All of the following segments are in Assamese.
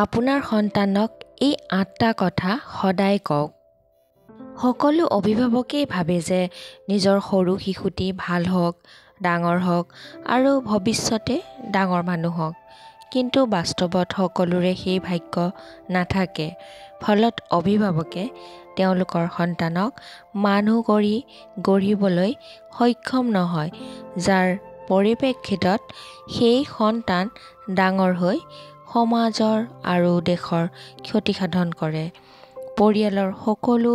আপোনাৰ সন্তানক এই ৮টা কথা সদায় কওক। সকলো অভিভাৱকেই ভাবে যে নিজৰ সৰু শিশুটি ভাল হওক, ডাঙৰ হওক আৰু ভৱিষ্যতে ডাঙৰ মানুহ হওক। কিন্তু বাস্তৱত সকলোৰে সেই ভাগ্য নাথাকে। ফলত অভিভাৱকে তেওঁলোকৰ সন্তানক মানুহ কৰি গঢ়িবলৈ সক্ষম নহয়, যাৰ পৰিপ্ৰেক্ষিতত সেই সন্তান ডাঙৰ হৈ সমাজৰ আৰু দেশৰ ক্ষতিসাধন কৰে, পৰিয়ালৰ সকলো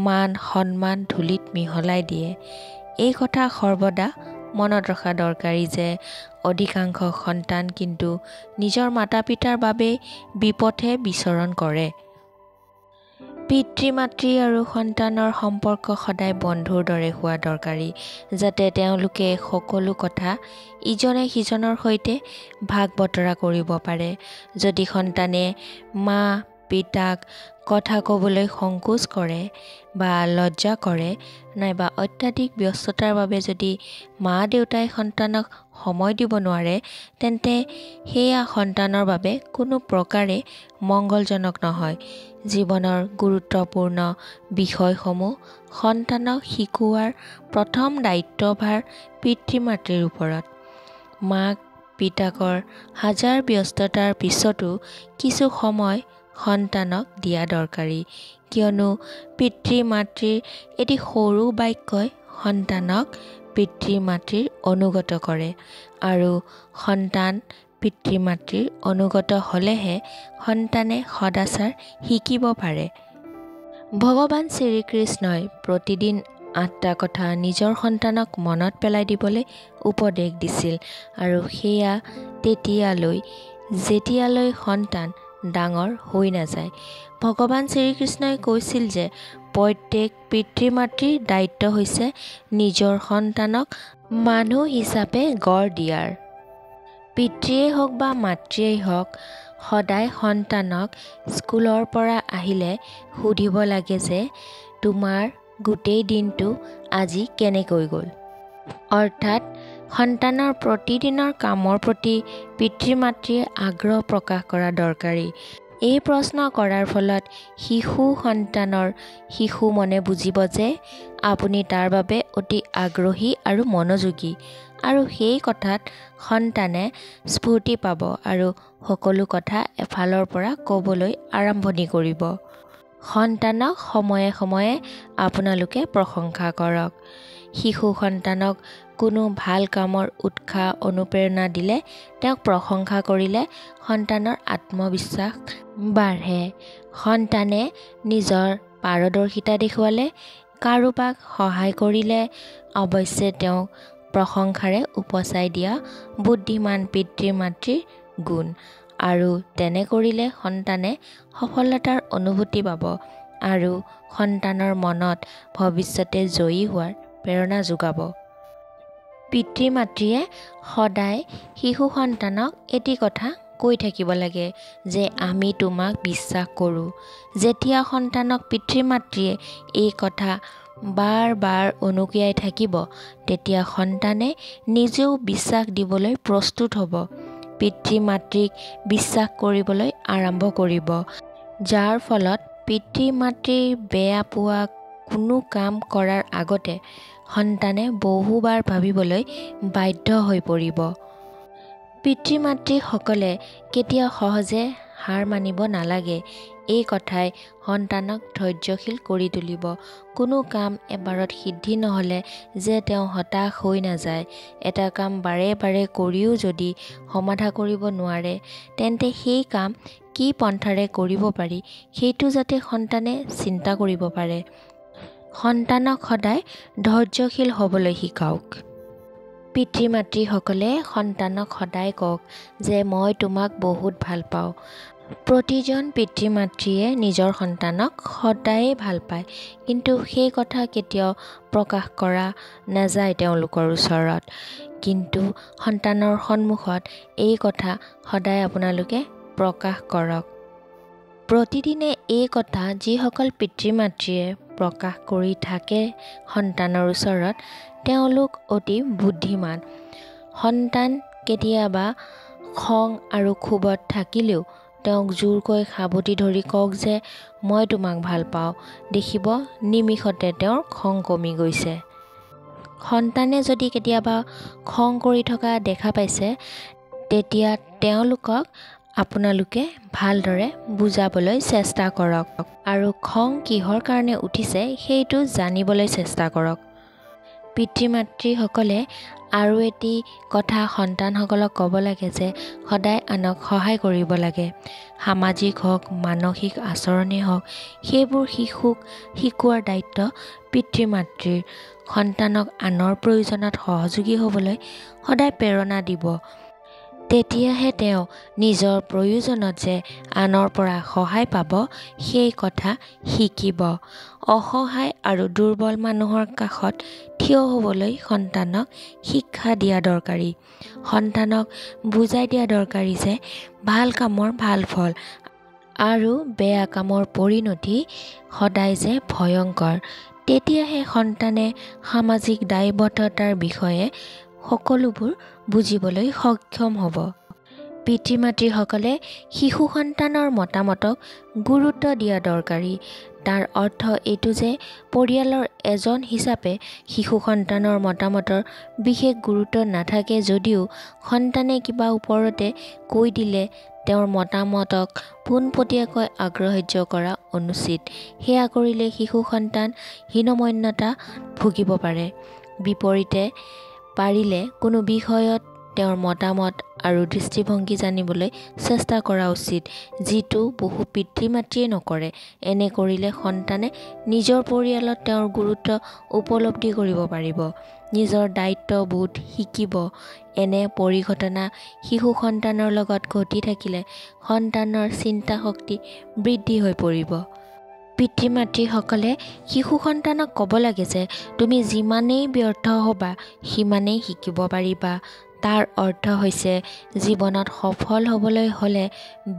মান সন্মান ধূলিত মিহলাই দিয়ে। এই কথা সৰ্বদা মনত ৰখা দৰকাৰী যে অধিকাংশ সন্তান কিন্তু নিজৰ মাতা পিতাৰ বাবে বিপথে বিচৰণ কৰে। পিতৃ মাতৃ আৰু সন্তানৰ সম্পৰ্ক সদায় বন্ধুৰ দৰে হোৱা দৰকাৰী, যাতে তেওঁলোকে সকলো কথা ইজনে সিজনৰ সৈতে ভাগ বতৰা কৰিব পাৰে। যদি সন্তানে মা পিতাক কথা ক'বলৈ সংকোচ কৰে বা লজ্জা কৰে, নাইবা অত্যাধিক ব্যস্ততাৰ বাবে যদি মা দেউতাই সন্তানক সময় দিব নোৱাৰে, তেন্তে সেয়া সন্তানৰ বাবে কোনো প্ৰকাৰে মংগলজনক নহয়। জীৱনৰ গুৰুত্বপূৰ্ণ বিষয়সমূহ সন্তানক শিকোৱাৰ প্ৰথম দায়িত্বভাৰ পিতৃ মাতৃৰ ওপৰত। মাক পিতাকৰ হাজাৰ ব্যস্ততাৰ পিছতো কিছু সময় সন্তানক দিয়া দৰকাৰী, কিয়নো পিতৃ মাতৃৰ এটি সৰু বাক্যই সন্তানক পিতৃ মাতৃৰ অনুগত কৰে, আৰু সন্তান পিতৃ মাতৃৰ অনুগত হ'লেহে সন্তানে সদাচাৰ শিকিব পাৰে। ভগৱান শ্ৰীকৃষ্ণই প্ৰতিদিন ৮টা কথা নিজৰ সন্তানক মনত পেলাই দিবলৈ উপদেশ দিছিল, আৰু সেয়া তেতিয়ালৈ যেতিয়ালৈ সন্তান ডাঙৰ হৈ নাযায়। ভগৱান শ্ৰীকৃষ্ণই কৈছিল যে প্ৰত্যেক পিতৃ মাতৃৰ দায়িত্ব হৈছে নিজৰ সন্তানক মানুহ হিচাপে গঢ় দিয়াৰ। পিতৃয়েই হওক বা মাতৃয়েই হওক, সদায় সন্তানক স্কুলৰ পৰা আহিলে সুধিব লাগে যে তোমাৰ গোটেই দিনটো আজি কেনেকৈ গ'ল। অৰ্থাৎ সন্তানৰ প্ৰতিদিনৰ কামৰ প্ৰতি পিতৃ মাতৃয়ে আগ্ৰহ প্ৰকাশ কৰা দৰকাৰী। এই প্ৰশ্ন কৰাৰ ফলত শিশু মনে বুজিব যে আপুনি তাৰ বাবে অতি আগ্ৰহী আৰু মনোযোগী, আৰু সেই কথাত সন্তানে স্ফূৰ্তি পাব আৰু সকলো কথা এফালৰ পৰা ক'বলৈ আৰম্ভণি কৰিব। সন্তানক সময়ে সময়ে আপোনালোকে প্ৰশংসা কৰক। শিশু সন্তানক কোনো ভাল কামৰ উৎসাহ অনুপ্ৰেৰণা দিলে, তেওঁক প্ৰশংসা কৰিলে সন্তানৰ আত্মবিশ্বাস বাঢ়ে। সন্তানে নিজৰ পাৰদৰ্শিতা দেখুৱালে, কাৰোবাক সহায় কৰিলে অৱশ্যে তেওঁক প্ৰশংসাৰে উপচাই দিয়া বুদ্ধিমান পিতৃ মাতৃৰ গুণ, আৰু তেনে কৰিলে সন্তানে সফলতাৰ অনুভূতি পাব আৰু সন্তানৰ মনত ভৱিষ্যতে জয়ী হোৱাৰ প্ৰেৰণা যোগাব। পিতৃ মাতৃয়ে সদায় শিশু সন্তানক এটি কথা কৈ থাকিব লাগে যে আমি তোমাক বিশ্বাস কৰোঁ। যেতিয়া সন্তানক পিতৃ মাতৃয়ে এই কথা বাৰ বাৰ উনুকিয়াই থাকিব, তেতিয়া সন্তানে নিজেও বিশ্বাস দিবলৈ প্ৰস্তুত হ'ব, পিতৃ মাতৃক বিশ্বাস কৰিবলৈ আৰম্ভ কৰিব, যাৰ ফলত পিতৃ মাতৃৰ বেয়া পোৱা কোনো কাম কৰাৰ আগতে সন্তানে বহুবাৰ ভাবিবলৈ বাধ্য হৈ পৰিব। পিতৃ মাতৃসকলে কেতিয়াও সহজে হাৰ মানিব নালাগে। এই কথাই সন্তানক ধৈৰ্যশীল কৰি তুলিব। কোনো কাম এবাৰত সিদ্ধি নহ'লে যে তেওঁ হতাশ হৈ নাযায়। এটা কাম বাৰে বাৰে কৰিও যদি সমাধা কৰিব নোৱাৰে, তেন্তে সেই কাম কি পন্থাৰে কৰিব পাৰি সেইটো যাতে সন্তানে চিন্তা কৰিব পাৰে। সন্তানক সদায় ধৈৰ্যশীল হ'বলৈ শিকাওক। পিতৃ মাতৃসকলে সন্তানক সদায় কওক যে মই তোমাক বহুত ভাল পাওঁ। প্ৰতিজন পিতৃ মাতৃয়ে নিজৰ সন্তানক সদায়ে ভাল পায়, কিন্তু সেই কথা কেতিয়াও প্ৰকাশ কৰা নাযায় তেওঁলোকৰ ওচৰত। কিন্তু সন্তানৰ সন্মুখত এই কথা সদায় আপোনালোকে প্ৰকাশ কৰক। প্ৰতিদিনে এই কথা যিসকল পিতৃ মাতৃয়ে প্ৰকাশ কৰি থাকে সন্তানৰ ওচৰত, তেওঁলোক অতি বুদ্ধিমান। সন্তান কেতিয়াবা খং আৰু ক্ষোভত থাকিলেও তেওঁক জোৰকৈ সাবটি ধৰি কওক যে মই তোমাক ভাল পাওঁ। দেখিব নিমিষতে তেওঁৰ খং কমি গৈছে। সন্তানে যদি কেতিয়াবা খং কৰি থকা দেখা পাইছে, তেতিয়া তেওঁলোকক আপোনালোকে ভালদৰে বুজাবলৈ চেষ্টা কৰক আৰু খং কিহৰ কাৰণে উঠিছে সেইটো জানিবলৈ চেষ্টা কৰক। পিতৃ মাতৃসকলে আৰু এটি কথা সন্তানসকলক ক'ব লাগে যে সদায় আনক সহায় কৰিব লাগে। সামাজিক হওক, মানসিক আচৰণেই হওক, সেইবোৰ শিশুক শিকোৱাৰ দায়িত্ব পিতৃ মাতৃৰ। সন্তানক আনৰ প্ৰয়োজনত সহযোগী হ'বলৈ সদায় প্ৰেৰণা দিব। তেতিয়াহে তেওঁ নিজৰ প্ৰয়োজনত যে আনৰ পৰা সহায় পাব সেই কথা শিকিব। অসহায় আৰু দুৰ্বল মানুহৰ কাষত থিয় হ'বলৈ সন্তানক শিক্ষা দিয়া দৰকাৰী। সন্তানক বুজাই দিয়া দৰকাৰী যে ভাল কামৰ ভাল ফল আৰু বেয়া কামৰ পৰিণতি সদায় যে ভয়ংকৰ। তেতিয়াহে সন্তানে সামাজিক দায়বদ্ধতাৰ বিষয়ে সকলোবোৰ বুজিবলৈ সক্ষম হ'ব। পিতৃ মাতৃসকলে শিশু সন্তানৰ মতামতক গুৰুত্ব দিয়া দৰকাৰী। তাৰ অৰ্থ এইটো যে পৰিয়ালৰ এজন হিচাপে শিশু সন্তানৰ মতামতৰ বিশেষ গুৰুত্ব নাথাকে যদিও সন্তানে কিবা ওপৰতে কৈ দিলে তেওঁৰ মতামতক পোনপটীয়াকৈ অগ্ৰাহ্য কৰা অনুচিত। সেয়া কৰিলে শিশু সন্তান হীনমন্যতা ভুগিব পাৰে। বিপৰীতে পাৰিলে কোনো বিষয়ত তেওঁৰ মতামত আৰু দৃষ্টিভংগী জানিবলৈ চেষ্টা কৰা উচিত, যিটো বহু পিতৃ মাতৃয়ে নকৰে। এনে কৰিলে সন্তানে নিজৰ পৰিয়ালত তেওঁৰ গুৰুত্ব উপলব্ধি কৰিব পাৰিব, নিজৰ দায়িত্ববোধ শিকিব। এনে পৰিঘটনা শিশু সন্তানৰ লগত ঘটি থাকিলে সন্তানৰ চিন্তা শক্তি বৃদ্ধি হৈ পৰিব। পিতৃ মাতৃসকলে শিশু সন্তানক ক'ব লাগে যে তুমি যিমানেই ব্যৰ্থ হ'বা সিমানেই শিকিব পাৰিবা। তাৰ অৰ্থ হৈছে জীৱনত সফল হ'বলৈ হ'লে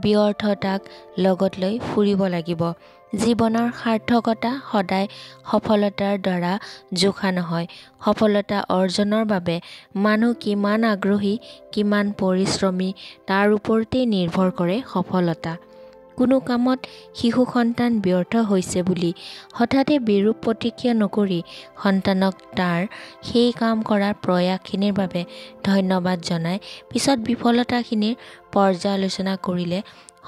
ব্যৰ্থতাক লগত লৈ ফুৰিব লাগিব। জীৱনৰ সাৰ্থকতা সদায় সফলতাৰ দ্বাৰা জোখা নহয়। সফলতা অৰ্জনৰ বাবে মানুহ কিমান আগ্ৰহী, কিমান পৰিশ্ৰমী তাৰ ওপৰতেই নিৰ্ভৰ কৰে সফলতা। কোনো কামত শিশু সন্তান ব্যৰ্থ হৈছে বুলি হঠাতে বিৰূপ প্ৰতিক্ৰিয়া নকৰি সন্তানক তাৰ সেই কাম কৰাৰ প্ৰয়াসখিনিৰ বাবে ধন্যবাদ জনাই পিছত বিফলতাখিনিৰ পৰ্যালোচনা কৰিলে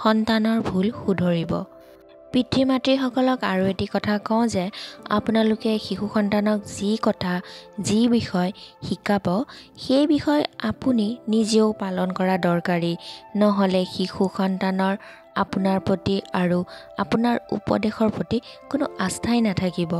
সন্তানৰ ভুল শুধৰিব। পিতৃ মাতৃসকলক আৰু এটি কথা কওঁ যে আপোনালোকে শিশু সন্তানক যি কথা, যি বিষয় শিকাব সেই বিষয় আপুনি নিজেও পালন কৰা দৰকাৰী। নহ'লে শিশু সন্তানৰ আপোনাৰ প্ৰতি আৰু আপোনাৰ উপদেশৰ প্ৰতি কোনো আস্থাই নাথাকিব।